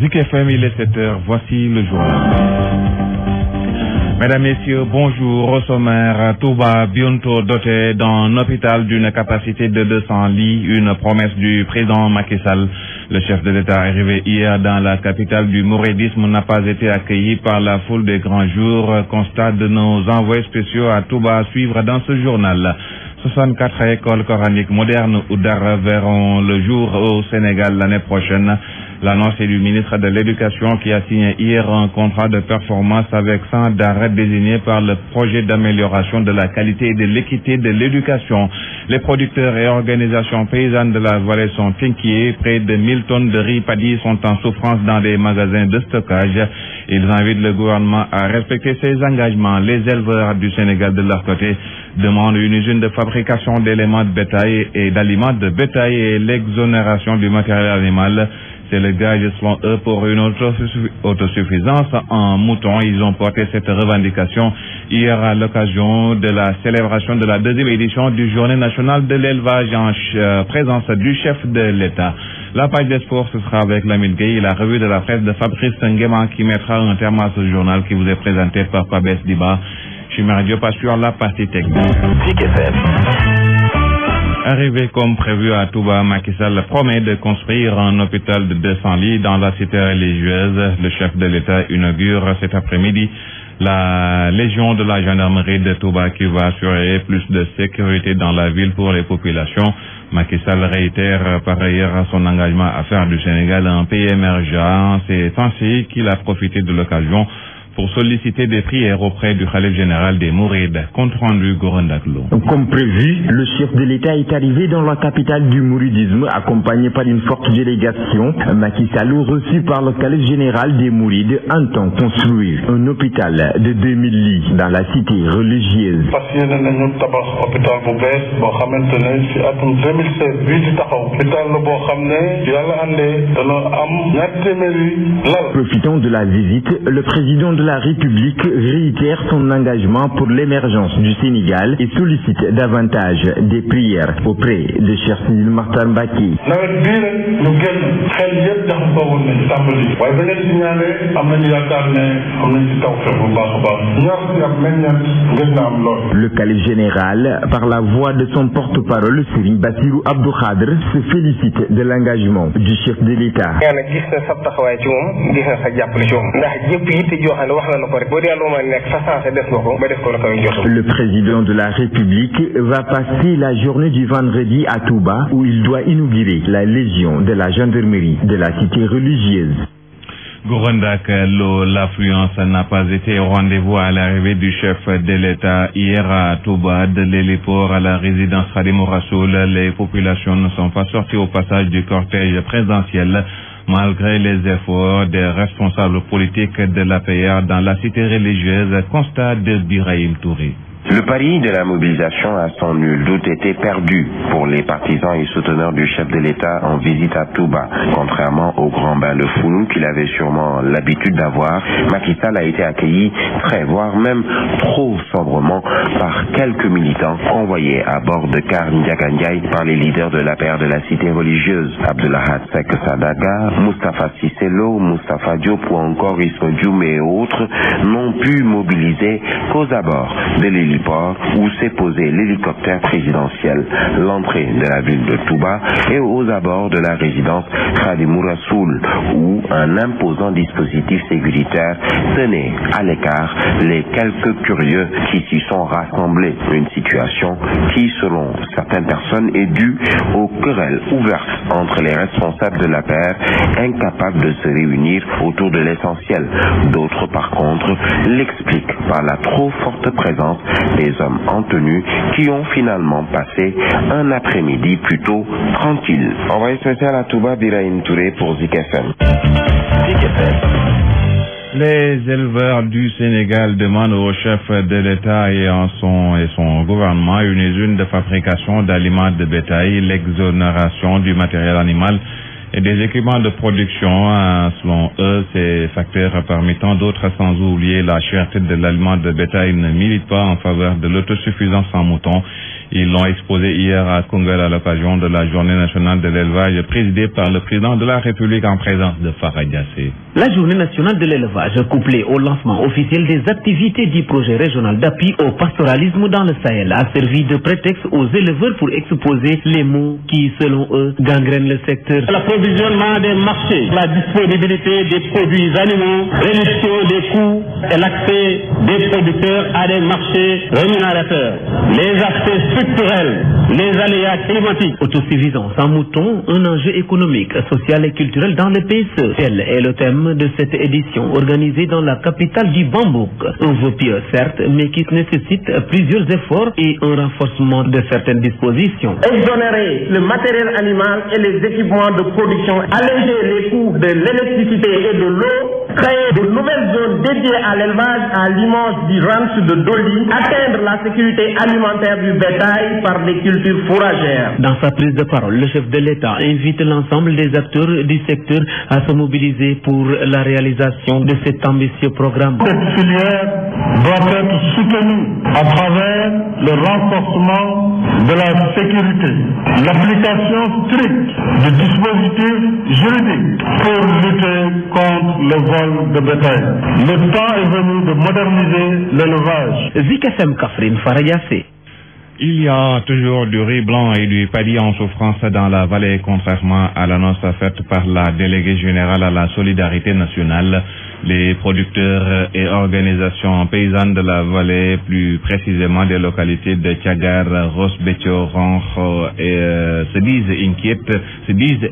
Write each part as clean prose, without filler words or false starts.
Zik FM, il est 7h, voici le journal. Mesdames, Messieurs, bonjour. Au sommaire, Touba bientôt doté d'un hôpital d'une capacité de 200 lits, une promesse du président Macky Sall. Le chef de l'État arrivé hier dans la capitale du mouridisme n'a pas été accueilli par la foule des grands jours. Constat de nos envoyés spéciaux à Touba à suivre dans ce journal. 64 écoles coraniques modernes ou d'art verront le jour au Sénégal l'année prochaine. L'annonce est du ministre de l'Éducation qui a signé hier un contrat de performance avec 100 d'arrêt désignés par le projet d'amélioration de la qualité et de l'équité de l'éducation. Les producteurs et organisations paysannes de la vallée sont inquiets. Près de 1000 tonnes de riz paddy sont en souffrance dans des magasins de stockage. Ils invitent le gouvernement à respecter ses engagements. Les éleveurs du Sénégal de leur côté demandent une usine de fabrication d'éléments de bétail et d'aliments de bétail et l'exonération du matériel animal. C'est le gage, selon eux, pour une autosuffisance en moutons. Ils ont porté cette revendication hier à l'occasion de la célébration de la deuxième édition du Journée nationale de l'élevage en présence du chef de l'État. La page des sports, ce sera avec Lamine Gueye et la revue de la presse de Fabrice Nguema qui mettra un terme à ce journal qui vous est présenté par Pabès Diba. Chimère Diop assure la partie technique. Arrivé comme prévu à Touba, Macky Sall promet de construire un hôpital de 200 lits dans la cité religieuse. Le chef de l'État inaugure cet après-midi la Légion de la gendarmerie de Touba qui va assurer plus de sécurité dans la ville pour les populations. Macky Sall réitère par ailleurs son engagement à faire du Sénégal un pays émergent. C'est ainsi qu'il a profité de l'occasion pour solliciter des prières auprès du Khalif général des Mourides. Compte rendu Gorandaklo. Comme prévu, le chef de l'État est arrivé dans la capitale du mouridisme, accompagné par une forte délégation. Macky Sall, reçu par le Khalif général des Mourides, entend construire un hôpital de 2000 lits dans la cité religieuse. hôpital bu bees boo xamante ne ci atum 2016 bii di taxaw hôpital la boo xam ne yàlla àndee dana am ñaar téeméeri lal. Profitant de la visite, le président de la République réitère son engagement pour l'émergence du Sénégal et sollicite davantage des prières auprès de Cheikh Sidil Makhtar Mbacké. nawet bii nag ñu génn xel yëpp jaxasoo woon nañ tàmbali waaye ba ngeen signalé am nañu yaakaar ne am nañ ci tawfeex bu baax a baax ñor si ab meññeent gën na am lool. Le calife général, par la voix de son porte-parole, Serigne Bassirou Abdou Khadre, se félicite de l'engagement du chef de l'État. gis na sa taxawaay ci moom gis na sa jàppale ci moom ndax jëpp yitte joo xam ne wax na la ko rek boo dee lu ma nekk sa sensé def nga ko ba def ko la koy jox. Le président de la République va passer la journée du vendredi à Touba où il doit inaugurer la Légion de la gendarmerie de la cité religieuse. Gorandak, l'affluence n'a pas été au rendez-vous à l'arrivée du chef de l'État hier à Touba, de l'héliport à la résidence Khadim Rassoul. Les populations ne sont pas sorties au passage du cortège présidentiel, malgré les efforts des responsables politiques de l'APR dans la cité religieuse. Constat de Birahim Touré. Le pari de la mobilisation a sans nul doute été perdu pour les partisans et souteneurs du chef de l'État en visite à Touba. Contrairement au grand bain de foule qu'il avait sûrement l'habitude d'avoir, Macky Sall a été accueilli très, voire même trop sobrement par quelques militants convoyés à bord de cars Ndiaga Ndiaye par les leaders de l'APR de la cité religieuse. Abdoulahat Seck Sadaga, Moustapha Cissé Lo, Moustapha Diop ou encore Isma Dioum et autres n'ont pu mobiliser qu'aux abords de l'héliport où s'est posé l'hélicoptère présidentiel, l'entrée de la ville de Touba et aux abords de la résidence Khadim Rassoul où un imposant dispositif sécuritaire tenait à l'écart les quelques curieux qui s'y sont rassemblés. Une situation qui, selon certaines personnes, est due aux querelles ouvertes entre les responsables de l'APR incapables de se réunir autour de l'essentiel. D'autres, par contre, l'expliquent par la trop forte présence des hommes en tenue qui ont finalement passé un après-midi plutôt tranquille. Envoyé spécial à Touba, Birahim Touré pour Zik FM. Les éleveurs du Sénégal demandent au chef de l'État et son gouvernement une usine de fabrication d'aliments de bétail, l'exonération du matériel animal et des équipements de production. Selon eux, ces facteurs parmi tant d'autres, sans oublier la cherté de l'aliment de bétail, ne militent pas en faveur de l'autosuffisance en moutons. Ils l'ont exposé hier à Koungheul à l'occasion de la journée nationale de l'élevage présidée par le président de la République en présence de Farah Diassé. La journée nationale de l'élevage, couplée au lancement officiel des activités du projet régional d'appui au pastoralisme dans le Sahel, a servi de prétexte aux éleveurs pour exposer les maux qui, selon eux, gangrènent le secteur. L'approvisionnement des marchés, la disponibilité des produits animaux, réduction des coûts et l'accès des producteurs à des marchés rémunérateurs. Les aspects structurels, les aléas climatiques. Autosuffisance en moutons, un enjeu économique, social et culturel dans le PSE. Tel est le thème de cette édition organisée dans la capitale du Bambouk. Un vœu pieux certes, mais qui nécessite plusieurs efforts et un renforcement de certaines dispositions. Exonérer le matériel animal et les équipements de production, alléger les coûts de l'électricité et de l'eau, créer de nouvelles zones dédiées à l'élevage à l'image du ranch de Doli, atteindre la sécurité alimentaire du bétail par des cultures fourragères. Dans sa prise de parole, le chef de l'État invite l'ensemble des acteurs du secteur à se mobiliser pour la réalisation de cet ambitieux programme. Cette filière doit être soutenue à travers le renforcement de la sécurité, l'application stricte des dispositifs juridiques pour lutter contre le vol de bétail. Le temps est venu de moderniser l'élevage. Zik FM Kaffrine, Farah Diassé. Il y a toujours du riz blanc et du paddy en souffrance dans la vallée, contrairement à l'annonce faite par la déléguée générale à la solidarité nationale. Les producteurs et organisations paysannes de la vallée, plus précisément des localités de Tchagar, Rosbetio, Ranch, se disent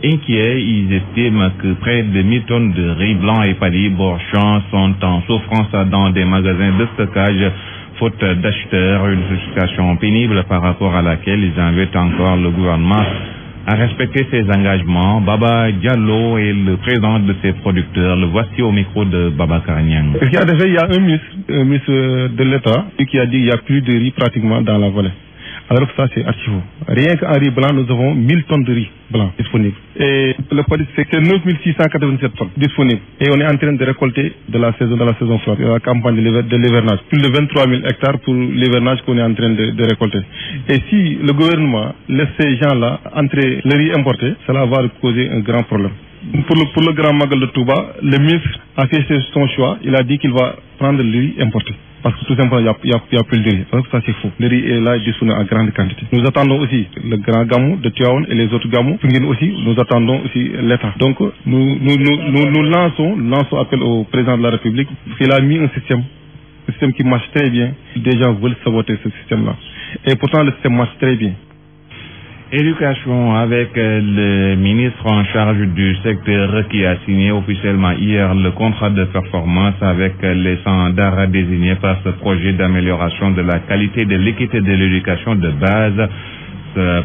inquiets. Ils estiment que près de 1000 tonnes de riz blanc et paddy borchon sont en souffrance dans des magasins de stockage, faute d'acheteurs, une situation pénible par rapport à laquelle ils invitent encore le gouvernement à respecter ses engagements. Baba Diallo est le président de ces producteurs. Le voici au micro de Baba Karnian. Il y a un ministre de l'État qui a dit qu'il n'y a plus de riz pratiquement dans la vallée. Alors que ça, c'est archi faux. Rien qu'en riz blanc, nous avons 1000 tonnes de riz blanc disponibles. Et le paddy, c'est 9687 tonnes disponibles. Et on est en train de récolter de la saison froide, de la campagne de l'hivernage. Plus de 23 000 hectares pour l'hivernage qu'on est en train de récolter. Et si le gouvernement laisse ces gens-là entrer le riz importé, cela va causer un grand problème. Pour le grand magal de Touba, le ministre a fait son choix. Il a dit qu'il va prendre le riz importé. Parce que tout simplement, il n'y a plus de riz. Alors que ça, c'est faux. Le riz est là disponible en grande quantité. Nous attendons aussi le grand gamou de Tiaoun et les autres gamous. Aussi, nous attendons aussi l'État. Donc, nous lançons appel au président de la République. Il a mis un système qui marche très bien. Des gens veulent saboter ce système-là. Et pourtant, le système marche très bien. Éducation avec le ministre en charge du secteur qui a signé officiellement hier le contrat de performance avec les 100 daara désignés par ce projet d'amélioration de la qualité de l'équité de l'éducation de base.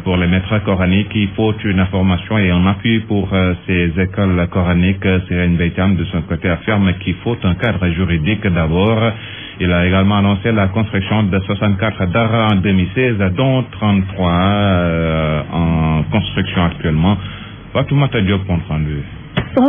Pour les maîtres coraniques, il faut une information et un appui pour ces écoles coraniques. Sirène Beitam, de son côté, affirme qu'il faut un cadre juridique d'abord. Il a également annoncé la construction de 64 daara en 2016, dont 33 en construction actuellement. Fatoumata Diop, compte rendu.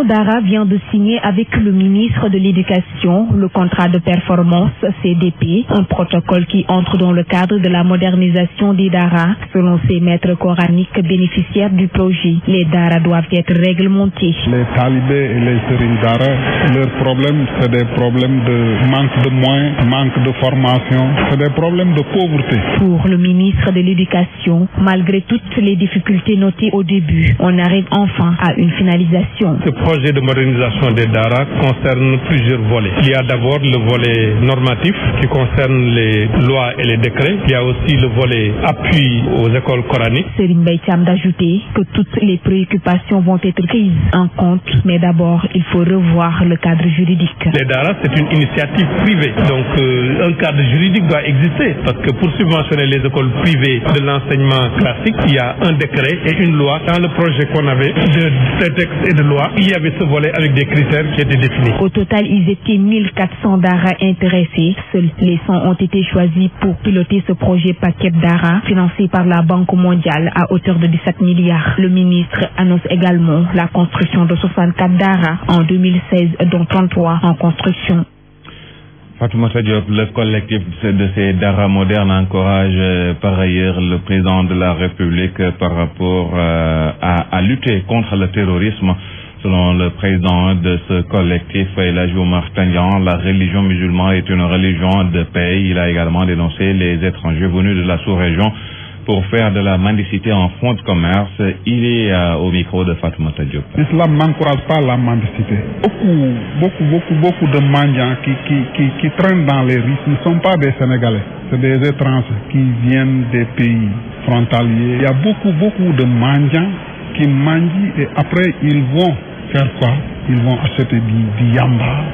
Daara vient de signer avec le ministre de l'Éducation le contrat de performance CDP, un protocole qui entre dans le cadre de la modernisation des daara. Selon ces maîtres coraniques bénéficiaires du projet, les daara doivent être réglementés. Les talibés et les sérines daara, leurs problèmes, c'est des problèmes de manque de moyens, manque de formation, c'est des problèmes de pauvreté. Pour le ministre de l'Éducation, malgré toutes les difficultés notées au début, on arrive enfin à une finalisation. Ce projet de modernisation des daara concerne plusieurs volets. Il y a d'abord le volet normatif qui concerne les lois et les décrets. Il y a aussi le volet appui aux écoles coraniques. Sérine Beitam d'ajouter que toutes les préoccupations vont être prises en compte, mais d'abord il faut revoir le cadre juridique. Les daara, c'est une initiative privée, donc un cadre juridique doit exister parce que pour subventionner les écoles privées de l'enseignement classique, il y a un décret et une loi. Dans le projet qu'on avait de texte et de loi, il y avait ce volet avec des critères qui étaient définis. Au total, ils étaient 1400 Dara intéressés. Seuls les 100 ont été choisis pour piloter ce projet paquet Dara, financé par la Banque mondiale à hauteur de 17 milliards. Le ministre annonce également la construction de 64 Dara en 2016, dont 33 en construction. Fatoumata Diop, le collectif de ces Dara modernes encourage par ailleurs le président de la République par rapport à lutter contre le terrorisme. Selon le président de ce collectif, El Hadji Oumar Tandian, la religion musulmane est une religion de paix. Il a également dénoncé les étrangers venus de la sous-région pour faire de la mendicité en fonds de commerce. Il est au micro de Fatoumata Diop. L'islam n'encourage pas la mendicité. Beaucoup de mendiants qui traînent dans les rues ne sont pas des Sénégalais. C'est des étrangers qui viennent des pays frontaliers. Il y a beaucoup de mendiants qui mendient et après ils vont faire quoi? Ils vont acheter du yamba.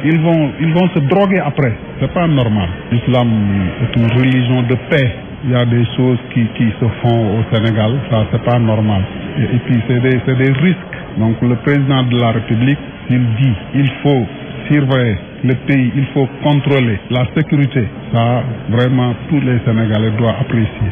Ils vont se droguer après. C'est pas normal. L'islam est une religion de paix. Il y a des choses qui se font au Sénégal, ça c'est pas normal. Et puis c'est des risques. Donc le président de la République, il dit il faut surveiller le pays, il faut contrôler la sécurité. Ça, vraiment, tous les Sénégalais doivent apprécier.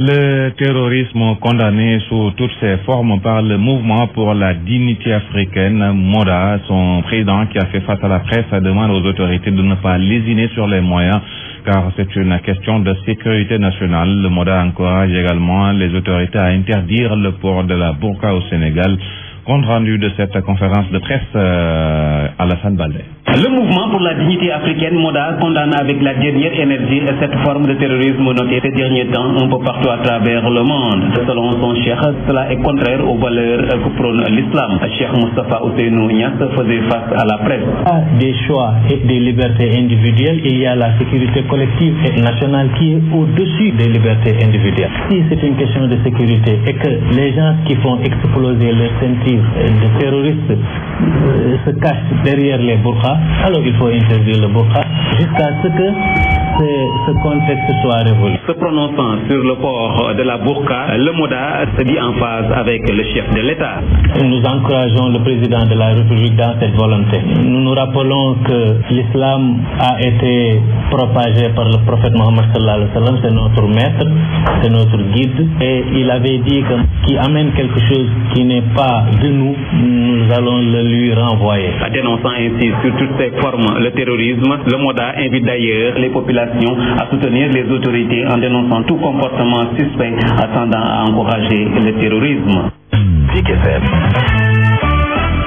Le terrorisme condamné sous toutes ses formes par le mouvement pour la dignité africaine, MODA, son président qui a fait face à la presse, demande aux autorités de ne pas lésiner sur les moyens car c'est une question de sécurité nationale. Le MODA encourage également les autorités à interdire le port de la burqa au Sénégal. Compte rendu de cette conférence de presse Alassane Baldé. Le mouvement pour la dignité africaine, MODA, condamne avec la dernière énergie cette forme de terrorisme notée ces derniers temps un peu partout à travers le monde. Selon son cheikh, cela est contraire aux valeurs que prône l'islam. Cheikh Moustapha Ousseynou Niass faisait face à la presse. Des choix et des libertés individuelles, il y a la sécurité collective et nationale qui est au-dessus des libertés individuelles. Si c'est une question de sécurité et que les gens qui font exploser leur ceinture de terroristes se cachent derrière les burqas, alors il faut interdire le burqa jusqu'à ce que ce contexte soit révolu. Se prononçant sur le port de la burqa, le MODA se dit en phase avec le chef de l'État. Nous encourageons le président de la République dans cette volonté. Nous nous rappelons que l'islam a été propagé par le prophète Mohammed sallallahu alayhi wa sallam, c'est notre maître, c'est notre guide, et il avait dit que qui amène quelque chose qui n'est pas de nous, nous allons le lui renvoyer. Dénonçant ainsi sur toutes ses formes le terrorisme, le MODA invite d'ailleurs les populations à soutenir les autorités en dénonçant tout comportement suspect tendant à encourager le terrorisme.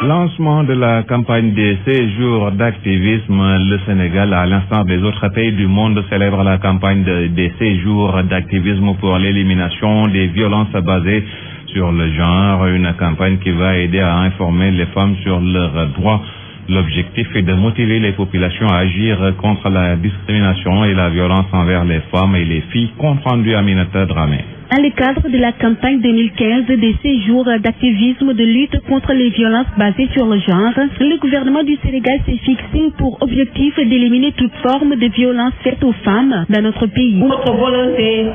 Lancement de la campagne des séjours d'activisme. Le Sénégal, à l'instar des autres pays du monde, célèbre la campagne des séjours d'activisme pour l'élimination des violences basées sur le genre. Une campagne qui va aider à informer les femmes sur leurs droits. L'objectif est de motiver les populations à agir contre la discrimination et la violence envers les femmes et les filles. Compte rendu Aminata Dramé. Dans le cadre de la campagne 2015 des séjours d'activisme de lutte contre les violences basées sur le genre, le gouvernement du Sénégal s'est fixé pour objectif d'éliminer toute forme de violence faite aux femmes dans notre pays. Notre volonté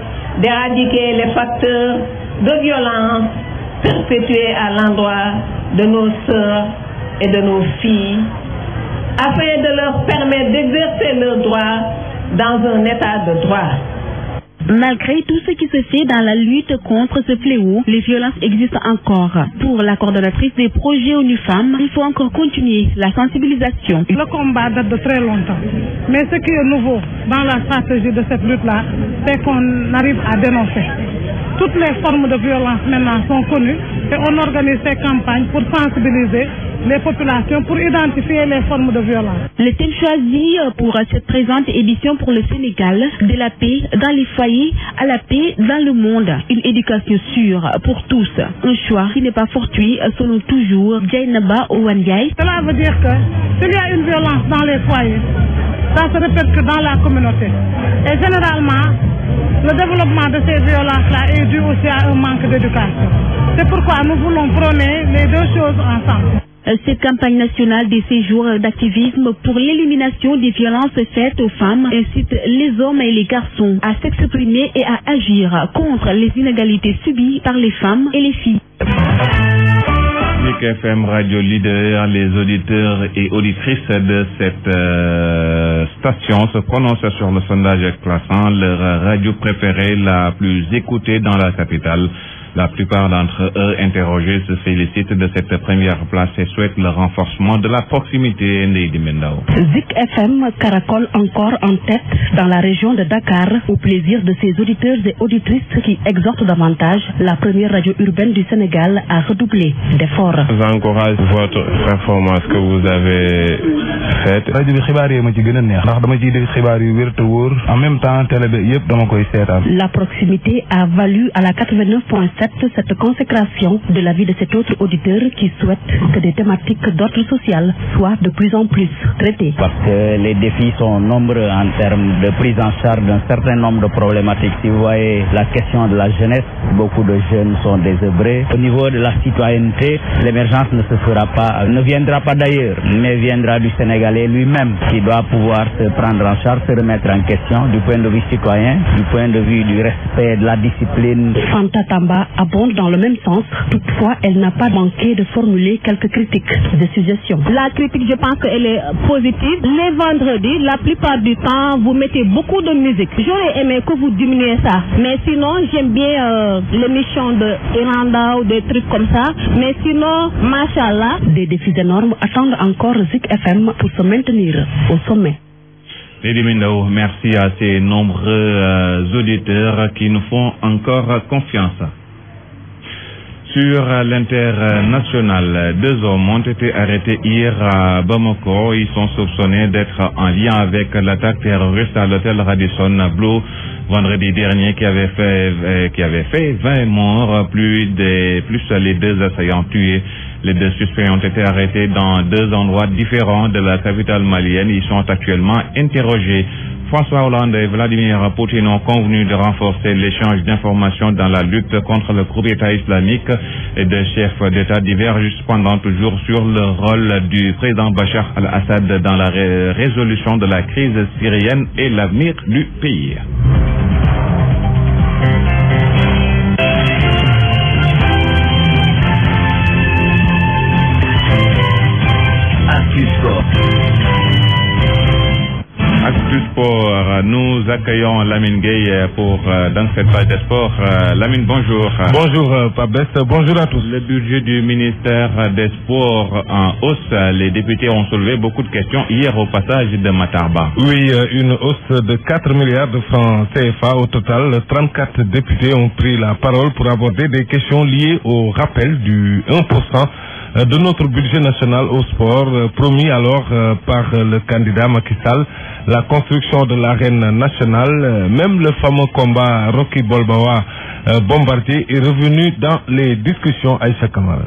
d'éradiquer les facteurs de violence perpétués à l'endroit de nos sœurs et de nos filles, afin de leur permettre d'exercer leurs droits dans un état de droit. Malgré tout ce qui se fait dans la lutte contre ce fléau, les violences existent encore. Pour la coordonnatrice des projets ONU Femmes, il faut encore continuer la sensibilisation. Le combat date de très longtemps. Mais ce qui est nouveau dans la stratégie de cette lutte-là, c'est qu'on arrive à dénoncer. Toutes les formes de violence maintenant sont connues et on organise ces campagnes pour sensibiliser les populations, pour identifier les formes de violence. Le thème choisi pour cette présente édition pour le Sénégal, de la paix dans les foyers à la paix dans le monde. Une éducation sûre pour tous. Un choix qui n'est pas fortuit selon toujours Djaïnaba Ouandiaï. Cela veut dire que s'il y a une violence dans les foyers, ça se répète que dans la communauté. Et généralement, le développement de ces violences-là est dû aussi à un manque d'éducation. C'est pourquoi nous voulons prôner les deux choses ensemble. Cette campagne nationale des séjours d'activisme pour l'élimination des violences faites aux femmes incite les hommes et les garçons à s'exprimer et à agir contre les inégalités subies par les femmes et les filles. Zik FM Radio Leader, les auditeurs et auditrices de cette station se prononcent sur le sondage classant leur radio préférée la plus écoutée dans la capitale. La plupart d'entre eux interrogés se félicitent de cette première place et souhaitent le renforcement de la proximité Ndeye Mendao. Zik FM caracole encore en tête dans la région de Dakar au plaisir de ses auditeurs et auditrices qui exhortent davantage la première radio urbaine du Sénégal à redoubler d'efforts. J'encourage votre performance que vous avez faite. En même temps, la proximité a valu à la 89.7 cette consécration de la vie de cet autre auditeur qui souhaite que des thématiques d'ordre social soient de plus en plus traitées. Parce que les défis sont nombreux en termes de prise en charge d'un certain nombre de problématiques. Si vous voyez la question de la jeunesse, beaucoup de jeunes sont désœuvrés. Au niveau de la citoyenneté, l'émergence ne viendra pas d'ailleurs, mais viendra du Sénégalais lui-même qui doit pouvoir se prendre en charge, se remettre en question du point de vue citoyen, du point de vue du respect de la discipline. Fanta Tamba abonde dans le même sens. Toutefois, elle n'a pas manqué de formuler quelques critiques et suggestions. La critique, je pense qu'elle est positive. Les vendredis, la plupart du temps, vous mettez beaucoup de musique. J'aurais aimé que vous diminuiez ça. Mais sinon, j'aime bien l'émission de Iranda ou des trucs comme ça. Mais sinon, machallah. Des défis énormes attendent encore Zik FM pour se maintenir au sommet. Ndeye Mendao, merci à ces nombreux auditeurs qui nous font encore confiance. Sur l'international, 2 hommes ont été arrêtés hier à Bamako. Ils sont soupçonnés d'être en lien avec l'attaque terroriste à l'hôtel Radisson Blu vendredi dernier qui avait fait 20 morts, plus les 2 assaillants tués. Les 2 suspects ont été arrêtés dans 2 endroits différents de la capitale malienne. Ils sont actuellement interrogés. François Hollande et Vladimir Poutine ont convenu de renforcer l'échange d'informations dans la lutte contre le groupe État islamique et des chefs d'État divergent cependant toujours sur le rôle du président Bachar al-Assad dans la résolution de la crise syrienne et l'avenir du pays. Actu Sport, nous accueillons Lamine Gueye dans cette page de sport. Lamine, bonjour. Bonjour Pabès, bonjour à tous. Le budget du ministère des Sports en hausse. Les députés ont soulevé beaucoup de questions hier au passage de Matarba. Oui, une hausse de 4 milliards de francs CFA au total. 34 députés ont pris la parole pour aborder des questions liées au rappel du 1% de notre budget national au sport, promis alors par le candidat Macky Sall, la construction de l'arène nationale, même le fameux combat Rocky Balboa Bombardier est revenu dans les discussions Aïcha Kamara.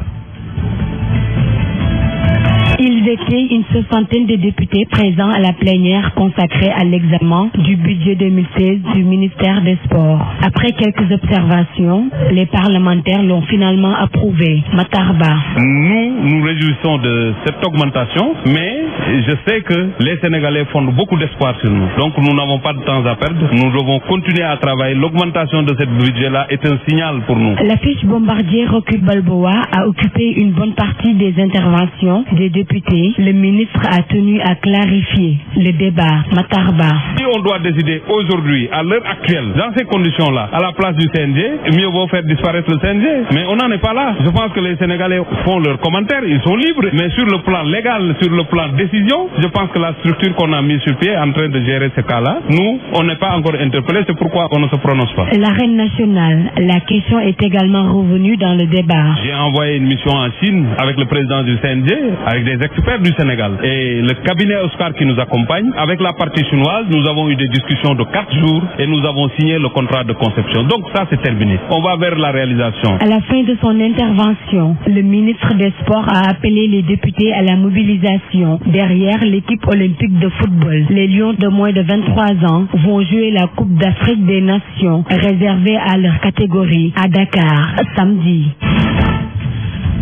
Ils étaient une soixantaine de députés présents à la plénière consacrée à l'examen du budget 2016 du ministère des Sports. Après quelques observations, les parlementaires l'ont finalement approuvé. Matarba. Nous réjouissons de cette augmentation, mais je sais que les Sénégalais fondent beaucoup d'espoir sur nous. Donc nous n'avons pas de temps à perdre. Nous devons continuer à travailler. L'augmentation de ce budget-là est un signal pour nous. L'affiche Bombardier Rocky Balboa a occupé une bonne partie des interventions des députés. Le ministre a tenu à clarifier le débat. Matarba. Si on doit décider aujourd'hui, à l'heure actuelle, dans ces conditions-là, à la place du CNG, mieux vaut faire disparaître le CNG. Mais on n'en est pas là. Je pense que les Sénégalais font leurs commentaires, ils sont libres. Mais sur le plan légal, sur le plan décision, je pense que la structure qu'on a mise sur pied est en train de gérer ce cas-là. Nous, on n'est pas encore interpellés, c'est pourquoi on ne se prononce pas. L'arène nationale, la question est également revenue dans le débat. J'ai envoyé une mission en Chine avec le président du CNG, avec des experts du Sénégal et le cabinet Oscar qui nous accompagne. Avec la partie chinoise, nous avons eu des discussions de 4 jours et nous avons signé le contrat de conception. Donc ça, c'est terminé. On va vers la réalisation. À la fin de son intervention, le ministre des Sports a appelé les députés à la mobilisation derrière l'équipe olympique de football. Les Lions de moins de 23 ans vont jouer la Coupe d'Afrique des Nations réservée à leur catégorie à Dakar samedi.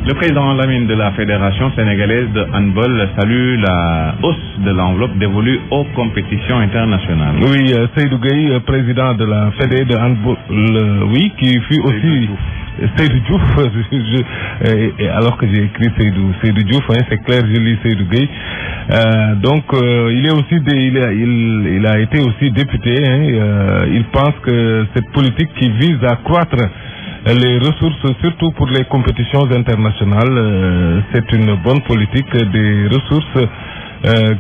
Le président Lamine de la Fédération sénégalaise de handball salue la hausse de l'enveloppe dévolue aux compétitions internationales. Oui, Seydou Gueye, président de la Fédé de handball, qui fut aussi Seydou Diouf, alors que j'ai écrit Seydou Diouf, c'est clair, je lis Seydou Gueye. Donc il est aussi il a été aussi député. Il pense que cette politique qui vise à croître les ressources, surtout pour les compétitions internationales, c'est une bonne politique des ressources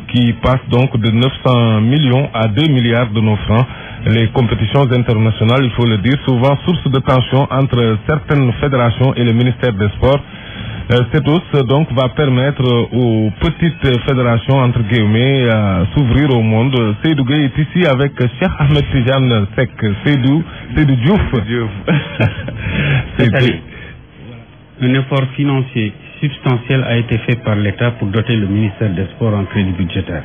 qui passe donc de 900 millions à 2 milliards de nos francs. Les compétitions internationales, il faut le dire, souvent source de tension entre certaines fédérations et le ministère des Sports. Cette hausse donc va permettre aux petites fédérations entre guillemets s'ouvrir au monde. Seydou Gueye est ici avec Cheikh Ahmed Tidiane Seck. Seydou Diouf. Un effort financier substantiel a été fait par l'État pour doter le ministère des Sports en crédit budgétaire.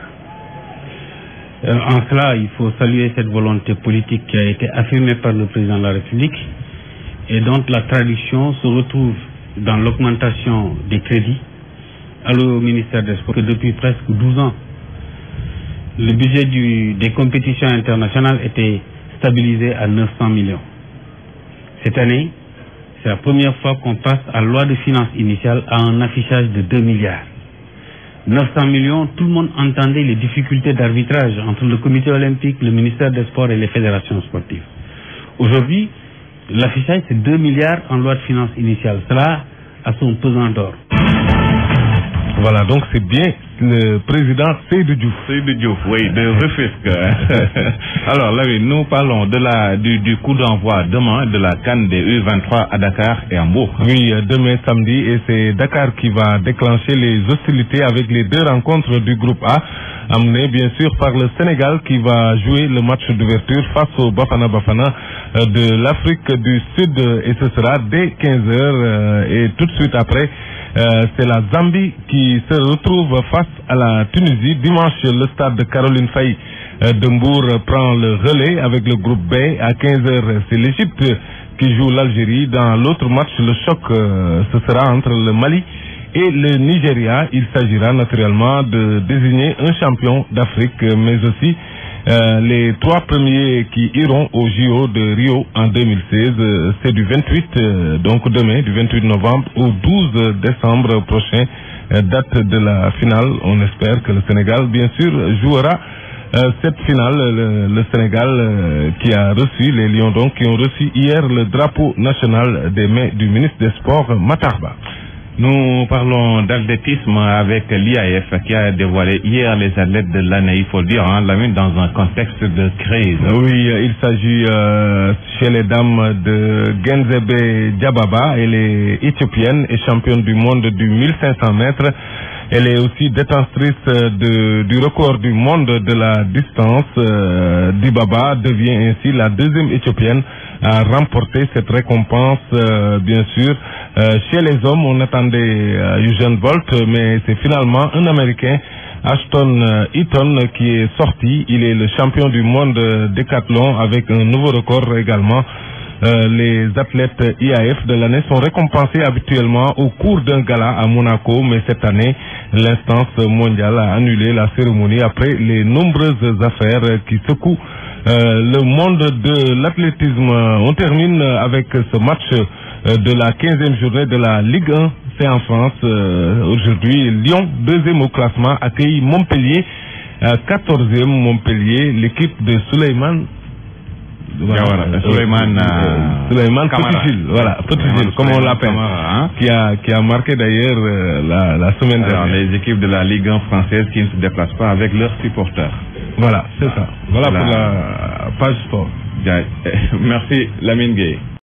En cela, il faut saluer cette volonté politique qui a été affirmée par le président de la République et dont la traduction se retrouve dans l'augmentation des crédits alloués au ministère des Sports, que depuis presque 12 ans, le budget des compétitions internationales était stabilisé à 900 millions. Cette année, c'est la première fois qu'on passe à la loi de finances initiale à un affichage de 2 milliards. 900 millions, tout le monde entendait les difficultés d'arbitrage entre le comité olympique, le ministère des Sports et les fédérations sportives. Aujourd'hui, l'affichage, c'est 2 milliards en loi de finances initiale. Cela a son pesant d'or. Voilà, donc c'est bien le président Seydou Diouf. Seydou Diouf, oui, de Rufisque. Alors là, oui, nous parlons du coup d'envoi demain de la CAN des U23 à Dakar et à Mbour. Oui, demain samedi, et c'est Dakar qui va déclencher les hostilités avec les 2 rencontres du groupe A, amené bien sûr par le Sénégal qui va jouer le match d'ouverture face au Bafana Bafana de l'Afrique du Sud, et ce sera dès 15h, et tout de suite après, c'est la Zambie qui se retrouve face à la Tunisie. Dimanche, le stade de Caroline Faye de Mbour prend le relais avec le groupe B. À 15h, c'est l'Égypte qui joue l'Algérie. Dans l'autre match, le choc, ce sera entre le Mali et le Nigeria. Il s'agira naturellement de désigner un champion d'Afrique, mais aussi les 3 premiers qui iront au JO de Rio en 2016. C'est du 28, donc demain, du 28 novembre au 12 décembre prochain, date de la finale. On espère que le Sénégal, bien sûr, jouera cette finale. Le Sénégal qui a reçu, les Lions donc, qui ont reçu hier le drapeau national des mains du ministre des Sports, Matar Ba. Nous parlons d'athlétisme avec l'IAF qui a dévoilé hier les athlètes de l'année, il faut le dire, dans un contexte de crise. Oui, il s'agit chez les dames de Genzebe Diababa. Elle est éthiopienne et championne du monde du 1500 mètres. Elle est aussi détentrice du record du monde de la distance. Dibaba devient ainsi la 2e éthiopienne à remporter cette récompense, bien sûr. Chez les hommes, on attendait Usain Bolt, mais c'est finalement un Américain, Ashton Eaton, qui est sorti. Il est le champion du monde décathlon avec un nouveau record également. Les athlètes IAF de l'année sont récompensés habituellement au cours d'un gala à Monaco, mais cette année, l'instance mondiale a annulé la cérémonie après les nombreuses affaires qui secouent le monde de l'athlétisme. On termine avec ce match de la 15e journée de la Ligue 1. C'est en France. Aujourd'hui, Lyon, 2e au classement, accueille Montpellier, 14e Montpellier. L'équipe de Souleymane Petit-Gilles, voilà, Petit-Gilles, comme on l'appelle, qui a marqué d'ailleurs la semaine dernière. Les équipes de la Ligue 1 française qui ne se déplacent pas avec leurs supporters. Voilà, c'est ça. Voilà pour la page sport. Merci Lamine Gueye.